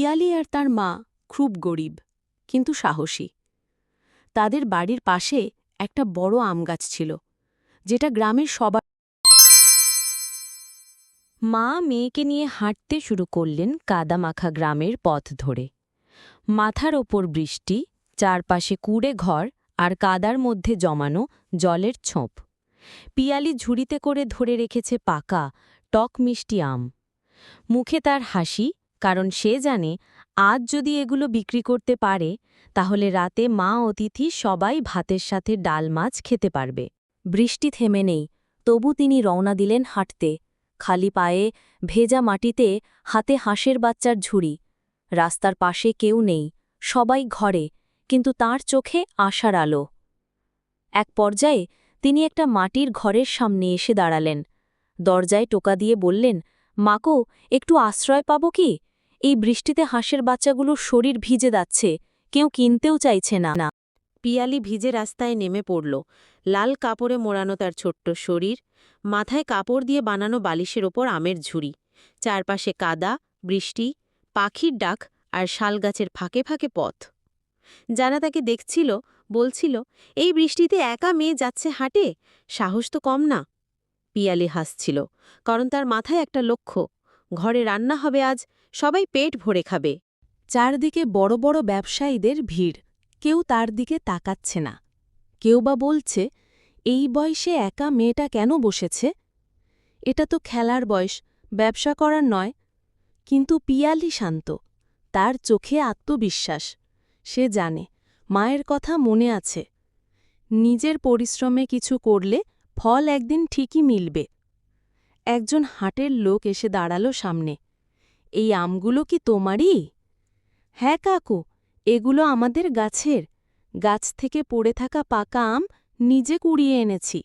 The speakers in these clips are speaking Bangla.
পিয়ালি আর তার মা খুব গরিব কিন্তু সাহসী। তাদের বাড়ির পাশে একটা বড় আম গাছ ছিল, যেটা গ্রামের সবার। মা মেয়েকে নিয়ে হাঁটতে শুরু করলেন কাদামাখা গ্রামের পথ ধরে। মাথার ওপর বৃষ্টি, চারপাশে কুড়ে ঘর আর কাদার মধ্যে জমানো জলের ছোপ। পিয়ালি ঝুড়িতে করে ধরে রেখেছে পাকা টক মিষ্টি আম। মুখে তার হাসি, কারণ সে জানে আজ যদি এগুলো বিক্রি করতে পারে তাহলে রাতে মা অতিথি সবাই ভাতের সাথে ডাল মাছ খেতে পারবে। বৃষ্টি থেমে নেই, তবু তিনি রওনা দিলেন হাঁটতে, খালি পায়ে, ভেজা মাটিতে, হাতে হাঁসের বাচ্চার ঝুড়ি। রাস্তার পাশে কেউ নেই, সবাই ঘরে, কিন্তু তার চোখে আশার আলো। এক পর্যায়ে তিনি একটা মাটির ঘরের সামনে এসে দাঁড়ালেন। দরজায় টোকা দিয়ে বললেন, মাকো, একটু আশ্রয় পাব কি? এই বৃষ্টিতে হাঁসের বাচ্চাগুলোর শরীর ভিজে যাচ্ছে, কেউ কিনতেও চাইছে না। পিয়ালি ভিজে রাস্তায় নেমে পড়ল। লাল কাপড়ে মোড়ানো তার ছোট্ট শরীর, মাথায় কাপড় দিয়ে বানানো বালিশের ওপর আমের ঝুড়ি, চারপাশে কাদা, বৃষ্টি, পাখির ডাক আর শালগাছের ফাঁকে ফাঁকে পথ। যারা তাকে দেখছিল বলছিল, এই বৃষ্টিতে একা মেয়ে যাচ্ছে হাঁটে, সাহস তো কম না। পিয়ালি হাসছিল, কারণ তার মাথায় একটা লক্ষ্য, ঘরে রান্না হবে আজ, সবাই পেট ভরে খাবে। চারদিকে বড় বড় ব্যবসায়ীদের ভিড়, কেউ তার দিকে তাকাচ্ছে না। কেউ বা বলছে, এই বয়সে একা মেয়েটা কেন বসেছে? এটা তো খেলার বয়স, ব্যবসা করার নয়। কিন্তু পিয়ালি শান্ত, তার চোখে আত্মবিশ্বাস। সে জানে মায়ের কথা মনে আছে, নিজের পরিশ্রমে কিছু করলে ফল একদিন ঠিকই মিলবে। একজন হাটের লোক এসে দাঁড়ালো সামনে। এই আমগুলো কি তোমারই? হ্যাঁ কাকু, এগুলো আমাদের গাছের, গাছ থেকে পড়ে থাকা পাকা আম নিজে কুড়িয়ে এনেছি।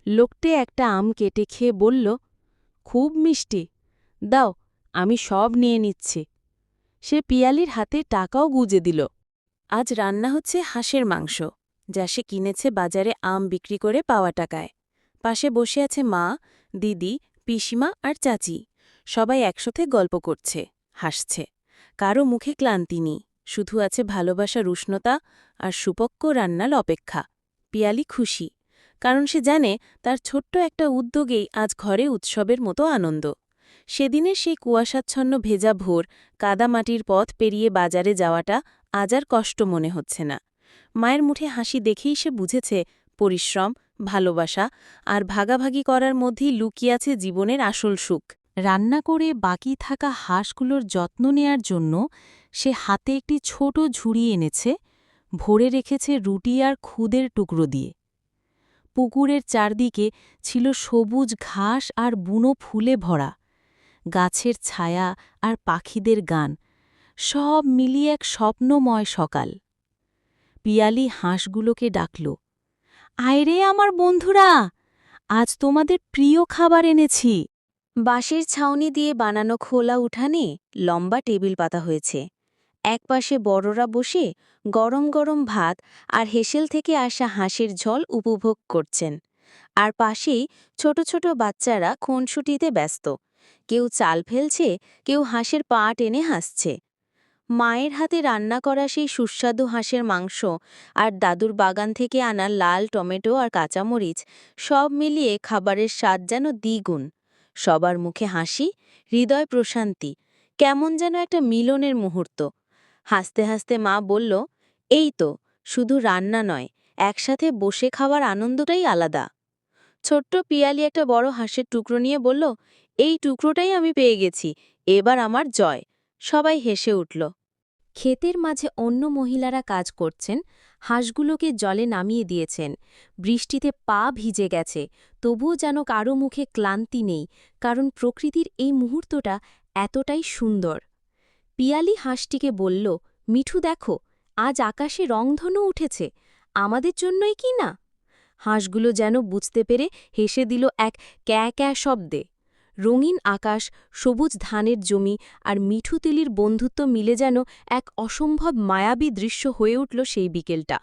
লোকটে একটা আম কেটে খেয়ে বলল, খুব মিষ্টি, দাও, আমি সব নিয়ে নিচ্ছি। সে পিয়ালির হাতে টাকাও গুজে দিল। আজ রান্না হচ্ছে হাঁসের মাংস, যা সে কিনেছে বাজারে আম বিক্রি করে পাওয়া টাকায়। পাশে বসে আছে মা, দিদি, পিসিমা আর চাচি। সবাই একসাথে গল্প করছে, হাসছে। কারো মুখে ক্লান্তি নেই, শুধু আছে ভালোবাসার উষ্ণতা আর সুপক্ক রান্নার অপেক্ষা। পিয়ালি খুশি, কারণ সে জানে তার ছোট্ট একটা উদ্যোগেই আজ ঘরে উৎসবের মতো আনন্দ। সেদিনের সেই কুয়াশাচ্ছন্ন ভেজা ভোর, কাদামাটির পথ পেরিয়ে বাজারে যাওয়াটা আজ আর কষ্ট মনে হচ্ছে না। মায়ের মুখে হাসি দেখেই সে বুঝেছে পরিশ্রম, ভালোবাসা আর ভাগাভাগি করার মধ্যেই লুকিয়ে আছে জীবনের আসল সুখ। রান্না করে বাকি থাকা হাঁসগুলোর যত্ন নেয়ার জন্য সে হাতে একটি ছোট ঝুড়ি এনেছে, ভরে রেখেছে রুটি আর খুদের টুকরো দিয়ে। পুকুরের চারদিকে ছিল সবুজ ঘাস আর বুনো ফুলে ভরা, গাছের ছায়া আর পাখিদের গান, সব মিলিয়ে এক স্বপ্নময় সকাল। পিয়ালি হাঁসগুলোকে ডাকল, আয়রে আমার বন্ধুরা, আজ তোমাদের প্রিয় খাবার এনেছি। বাঁশের ছাউনি দিয়ে বানানো খোলা উঠানে লম্বা টেবিল পাতা হয়েছে। একপাশে বড়রা বসে গরম গরম ভাত আর হেসেল থেকে আসা হাঁসের ঝোল উপভোগ করছেন, আর পাশেই ছোট ছোট বাচ্চারা খুনসুটিতে ব্যস্ত। কেউ চাল ফেলছে, কেউ হাঁসের পা টেনে হাসছে। মায়ের হাতে রান্না করা সেই সুস্বাদু হাঁসের মাংস আর দাদুর বাগান থেকে আনা লাল টমেটো আর কাঁচামরিচ, সব মিলিয়ে খাবারের স্বাদ যেন দ্বিগুণ। সবার মুখে হাসি, হৃদয় প্রশান্তি, কেমন যেন একটা মিলনের মুহূর্ত। হাসতে হাসতে মা বলল, এই তো, শুধু রান্না নয়, একসাথে বসে খাওয়ার আনন্দটাই আলাদা। ছোট্ট পিয়ালি একটা বড় হাঁসের টুকরো নিয়ে বলল, এই টুকরোটাই আমি পেয়ে গেছি, এবার আমার জয়। সবাই হেসে উঠল। ক্ষেতের মাঝে অন্য মহিলারা কাজ করছেন, হাঁসগুলোকে জলে নামিয়ে দিয়েছেন। বৃষ্টিতে পা ভিজে গেছে, তবুও যেন কারো মুখে ক্লান্তি নেই, কারণ প্রকৃতির এই মুহূর্তটা এতটাই সুন্দর। পিয়ালি হাঁসটিকে বলল, মিঠু দেখো, আজ আকাশে রংধনু উঠেছে, আমাদের জন্যই কি না? হাঁসগুলো যেন বুঝতে পেরে হেসে দিল এক ক্যা ক্যা শব্দে। রঙিন আকাশ, সবুজ ধানের জমি আর মিঠু তিলির বন্ধুত্ব মিলে যেন এক অসম্ভব মায়াবী দৃশ্য হয়ে উঠল সেই বিকেলটা।